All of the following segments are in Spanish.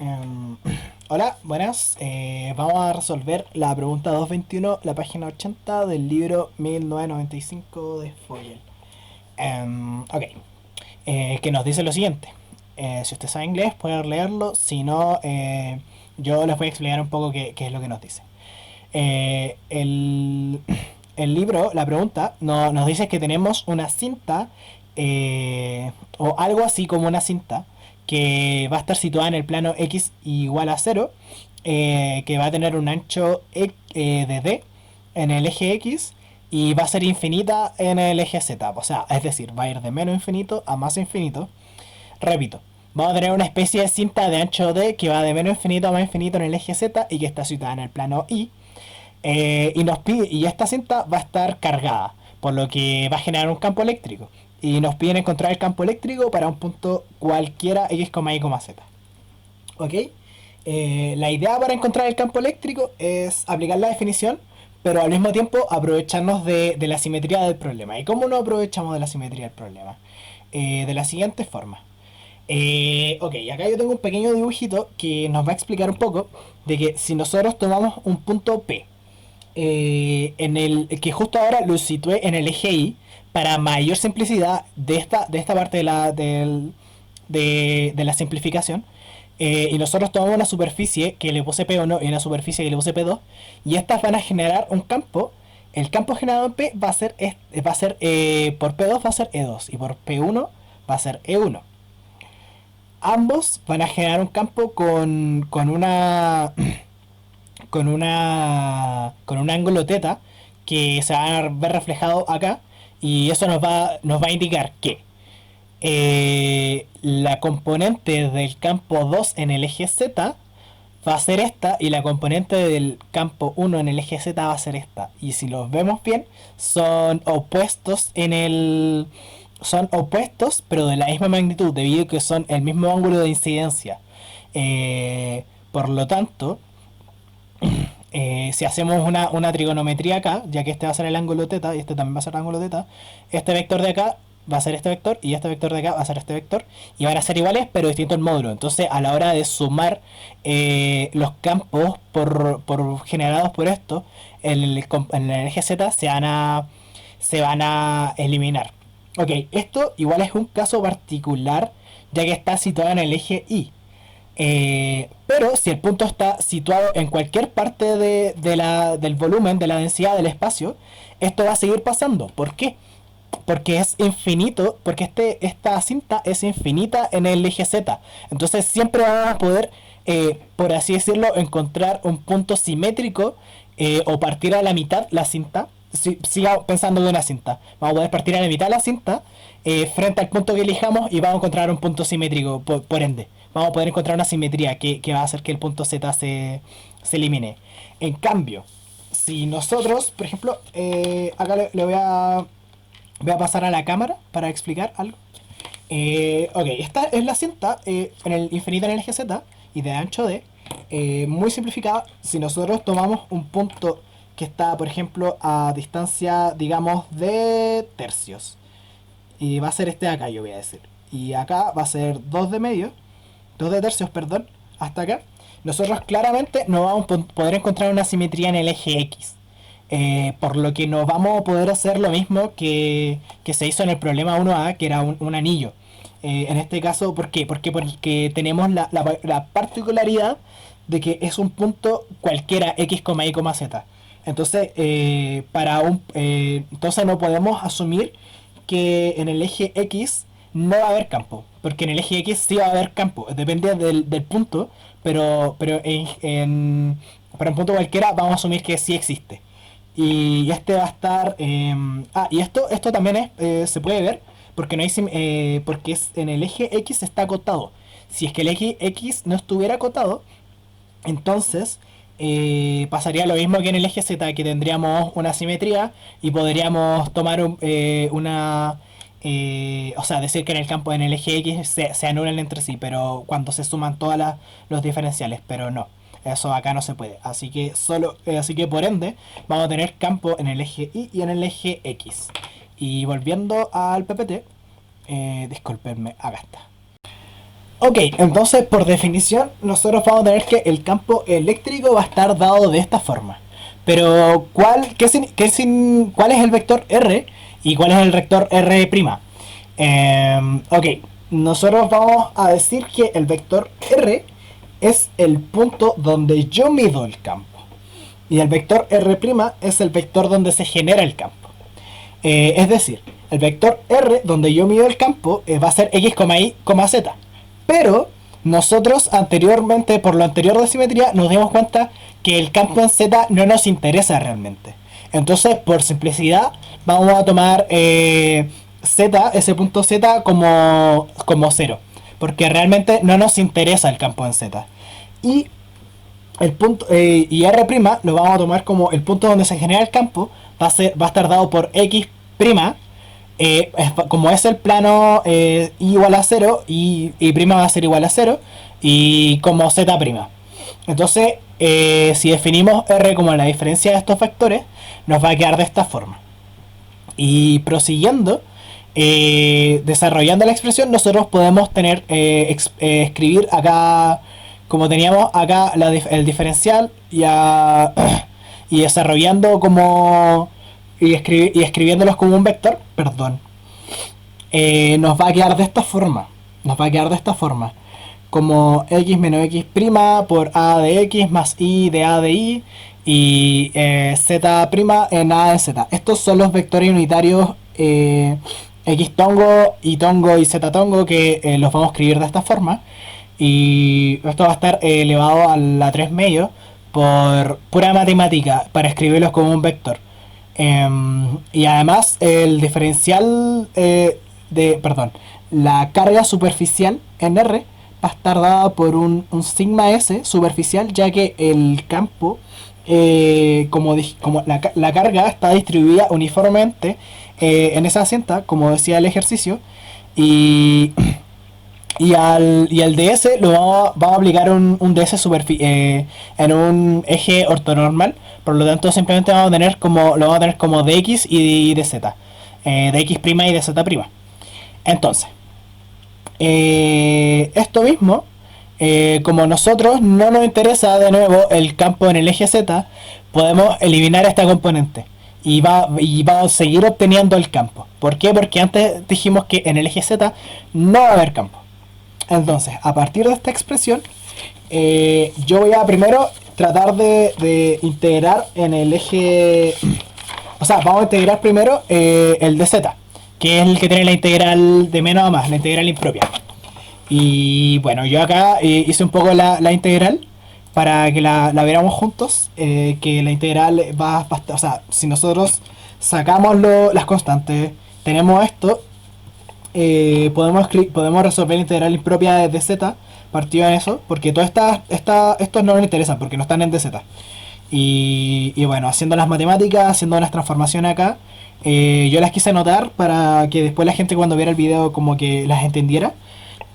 Em, Hola, buenas. Vamos a resolver la pregunta 221, la página 80 del libro 1995 de Fogel. Ok, que nos dice lo siguiente. Si usted sabe inglés, puede leerlo. Si no, yo les voy a explicar un poco qué es lo que nos dice. Eh, el, el libro, la pregunta, nos dice que tenemos una cinta, o algo así como una cinta, que va a estar situada en el plano x igual a cero, que va a tener un ancho de d en el eje x y va a ser infinita en el eje z. O sea, es decir, va a ir de menos infinito a más infinito. Repito, vamos a tener una especie de cinta de ancho d que va de menos infinito a más infinito en el eje z y que está situada en el plano y. Y esta cinta va a estar cargada, por lo que va a generar un campo eléctrico. Y nos piden encontrar el campo eléctrico para un punto cualquiera x, y, z. ¿Ok? La idea para encontrar el campo eléctrico es aplicar la definición, pero al mismo tiempo aprovecharnos de la simetría del problema. ¿Y cómo nos aprovechamos de la simetría del problema? De la siguiente forma. Ok, acá yo tengo un pequeño dibujito que nos va a explicar un poco de que si nosotros tomamos un punto P, en el que justo ahora lo situé en el eje Y para mayor simplicidad de esta parte de la simplificación. Y nosotros tomamos una superficie que le puse P1 y una superficie que le puse P2, y estas van a generar un campo. El campo generado en P va a ser por P2 va a ser E2 y por P1 va a ser E1. Ambos van a generar un campo con un ángulo teta que se va a ver reflejado acá, y eso nos va a indicar que la componente del campo 2 en el eje Z va a ser esta, y la componente del campo 1 en el eje Z va a ser esta. Y si los vemos bien, son opuestos, pero de la misma magnitud, debido a que son el mismo ángulo de incidencia. Por lo tanto, si hacemos una trigonometría acá, ya que este va a ser el ángulo teta y este también va a ser el ángulo teta, este vector de acá va a ser este vector y este vector de acá va a ser este vector, y van a ser iguales pero distintos en módulo. Entonces, a la hora de sumar los campos generados por esto en el eje Z, se van a eliminar. Ok, esto igual es un caso particular, ya que está situado en el eje Y. Pero si el punto está situado en cualquier parte del volumen, de la densidad del espacio, esto va a seguir pasando. ¿Por qué? Porque es infinito, porque esta cinta es infinita en el eje Z. Entonces siempre vamos a poder, por así decirlo, encontrar un punto simétrico, o partir a la mitad la cinta. Siga pensando de una cinta. Vamos a poder partir a la mitad la cinta, frente al punto que elijamos, y vamos a encontrar un punto simétrico, por ende. Vamos a poder encontrar una simetría que va a hacer que el punto Z se elimine. En cambio, si nosotros, por ejemplo, acá le voy a pasar a la cámara para explicar algo. Ok, esta es la cinta, en el infinito en el eje Z y de ancho D. Muy simplificada, si nosotros tomamos un punto que está, por ejemplo, a distancia, digamos, de tercios, y va a ser este de acá, yo voy a decir, y acá va a ser 2 de medio, 2 de tercios, perdón, hasta acá, nosotros claramente no vamos a poder encontrar una simetría en el eje X. Por lo que no vamos a poder hacer lo mismo que se hizo en el problema 1A, que era un anillo. En este caso, ¿por qué? Porque tenemos la particularidad de que es un punto cualquiera, x, y, z. Entonces, entonces no podemos asumir que en el eje X no va a haber campo, porque en el eje X sí va a haber campo, depende del punto, pero para un punto cualquiera vamos a asumir que sí existe. Y este va a estar. Y esto también se puede ver porque no hay porque en el eje X está acotado. Si es que el eje X no estuviera acotado, entonces pasaría lo mismo que en el eje Z, que tendríamos una simetría y podríamos tomar una. O sea, decir que en el campo, en el eje X se anulan entre sí, pero cuando se suman los diferenciales, pero no. Eso acá no se puede. Así que por ende, vamos a tener campo en el eje Y y en el eje X. Y volviendo al PPT, discúlpenme, acá está. Ok, entonces por definición nosotros vamos a tener que el campo eléctrico va a estar dado de esta forma. Pero ¿cuál es el vector R y cuál es el vector R'? Ok, nosotros vamos a decir que el vector R es el punto donde yo mido el campo. Y el vector R' es el vector donde se genera el campo. Es decir, el vector R donde yo mido el campo va a ser x, y, z. Pero nosotros anteriormente, por lo anterior de simetría, nos dimos cuenta que el campo en z no nos interesa realmente. Entonces, por simplicidad, vamos a tomar z, ese punto z, como 0. Porque realmente no nos interesa el campo en z. Y el punto y R' lo vamos a tomar como el punto donde se genera el campo. Va a estar dado por x'. Como es el plano i igual a 0 y prima va a ser igual a 0 y como z'. Entonces, si definimos R como la diferencia de estos vectores, nos va a quedar de esta forma. Y prosiguiendo, desarrollando la expresión, nosotros podemos tener escribir acá, como teníamos acá el diferencial, y desarrollando como y escribiéndolos como un vector, perdón, nos va a quedar de esta forma. Como x menos x' por a de x más i de a de i y z' en a de z. Estos son los vectores unitarios x tongo, y tongo y z tongo, que los vamos a escribir de esta forma. Y esto va a estar elevado a la 3 medio por pura matemática para escribirlos como un vector. Y además el diferencial la carga superficial en R va a estar dada por un sigma S superficial, ya que el campo, como la carga está distribuida uniformemente en esa cinta, como decía el ejercicio, y al ds vamos a aplicar un ds en un eje ortonormal. Por lo tanto, simplemente lo vamos a tener como dx y dz, dx' y dz'. Entonces, esto mismo, como nosotros no nos interesa de nuevo el campo en el eje z, podemos eliminar esta componente y vamos a seguir obteniendo el campo. ¿Por qué? Porque antes dijimos que en el eje z no va a haber campo. Entonces, a partir de esta expresión, yo voy a primero tratar de integrar en el eje. O sea, vamos a integrar primero el dz, que es el que tiene la integral de menos a más, la integral impropia. Y bueno, yo acá hice un poco la integral para que la viéramos juntos. Que la integral o sea, si nosotros sacamos las constantes, tenemos esto. Podemos resolver la integral impropia de dz partido en eso, porque todas estos no nos interesan porque no están en dz. Y bueno, haciendo las matemáticas, haciendo las transformaciones acá, yo las quise anotar para que después la gente, cuando viera el video, como que las entendiera.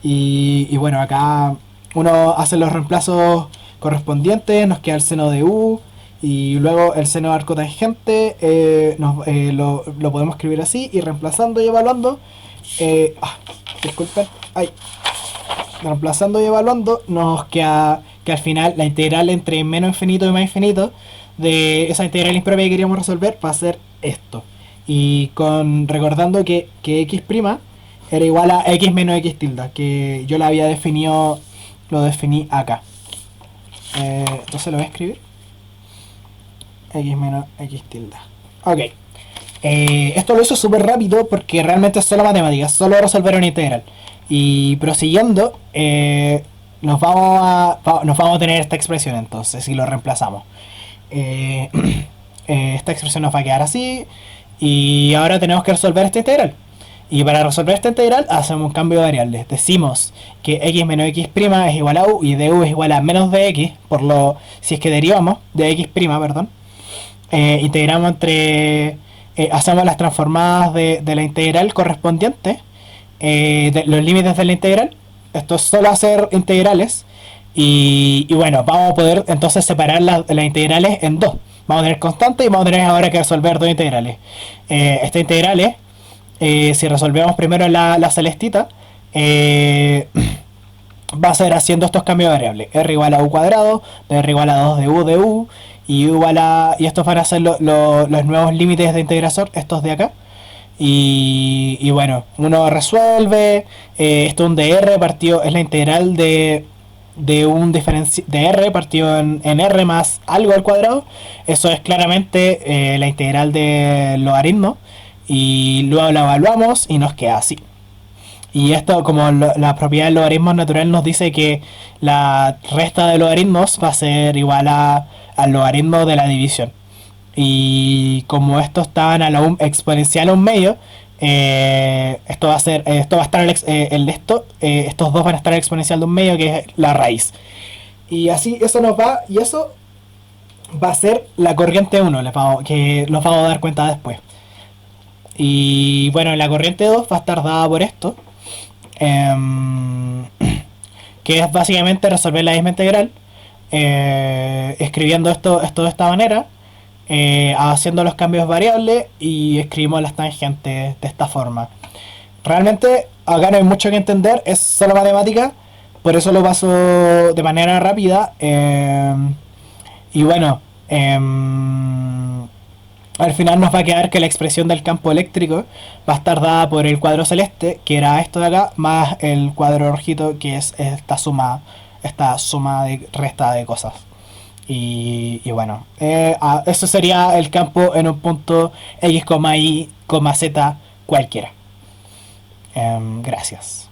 Y bueno, acá uno hace los reemplazos correspondientes, nos queda el seno de u y luego el seno de arco tangente. Lo podemos escribir así, y reemplazando y evaluando, disculpen, reemplazando y evaluando, nos queda que al final la integral entre menos infinito y más infinito de esa integral impropia que queríamos resolver va a ser esto. Y recordando que x' era igual a x menos x tilde, que yo la había definido, lo definí acá. Entonces lo voy a escribir. X menos x tilde. Ok. Esto lo hizo súper rápido porque realmente es solo matemáticas, solo resolver una integral. Y prosiguiendo, nos vamos a tener esta expresión entonces, si lo reemplazamos. Esta expresión nos va a quedar así. Y ahora tenemos que resolver esta integral. Y para resolver esta integral hacemos un cambio de variables. Decimos que x menos x' es igual a u y de u es igual a menos de x, si es que derivamos de x', perdón. Integramos hacemos las transformadas de la integral correspondiente, de los límites de la integral. Esto es solo hacer integrales. Y bueno, vamos a poder entonces separar las integrales en dos. Vamos a tener constante y vamos a tener ahora que resolver dos integrales. Estas integrales, si resolvemos primero la celestita, va a ser haciendo estos cambios de variables. R igual a U cuadrado, R igual a 2 de U, y U igual a... Y estos van a ser los nuevos límites de integración, estos de acá. Y bueno, uno resuelve, esto es un dr partido, es la integral de un de r partido en r más algo al cuadrado. Eso es claramente la integral de logaritmo. Y luego la evaluamos y nos queda así. Y esto, como la propiedad del logaritmo natural nos dice que la resta de logaritmos va a ser igual al logaritmo de la división. Y como estos estaban a la exponencial a un medio, esto va a ser, esto va a estar estos dos van a estar al exponencial de un medio, que es la raíz. Y así eso nos va, y eso va a ser la corriente 1, que nos vamos a dar cuenta después. Y bueno, la corriente 2 va a estar dada por esto, que es básicamente resolver la misma integral, escribiendo esto de esta manera, haciendo los cambios variables y escribimos las tangentes de esta forma. Realmente acá no hay mucho que entender, es solo matemática, por eso lo paso de manera rápida. Y bueno, al final nos va a quedar que la expresión del campo eléctrico va a estar dada por el cuadro celeste, que era esto de acá, más el cuadro rojito, que es esta suma de resta de cosas. Y bueno, eso sería el campo en un punto X, Y, Z cualquiera. Gracias.